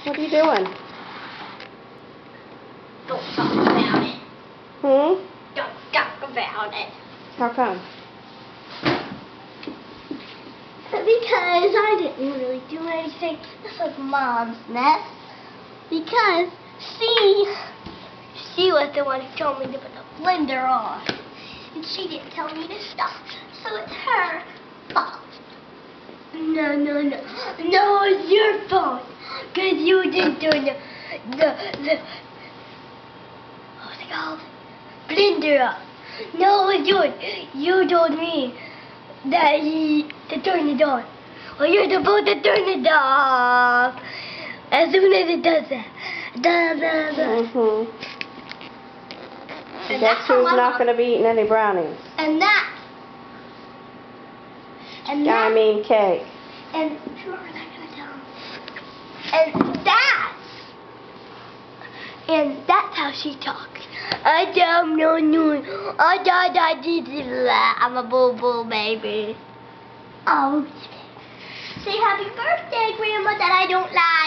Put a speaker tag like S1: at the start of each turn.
S1: What are you doing?
S2: Don't talk about it. Don't talk about it.
S1: How come?
S2: Because I didn't really do anything. This was Mom's mess. Because she was the one who told me to put the blender on. And she didn't tell me to stop. So it's her fault. No. No, it's your fault. Because you didn't do the what's it called? Blender up. No, it's yours. You told me that to turn it on. Well, you're supposed to turn it off as soon as it does that.
S1: And guess who's not going to be eating any brownies?
S2: And that's
S1: cake.
S2: And who are they going to tell? And that's how she talks. I'm a boo-boo baby. Oh, say happy birthday, Grandma, that I don't like.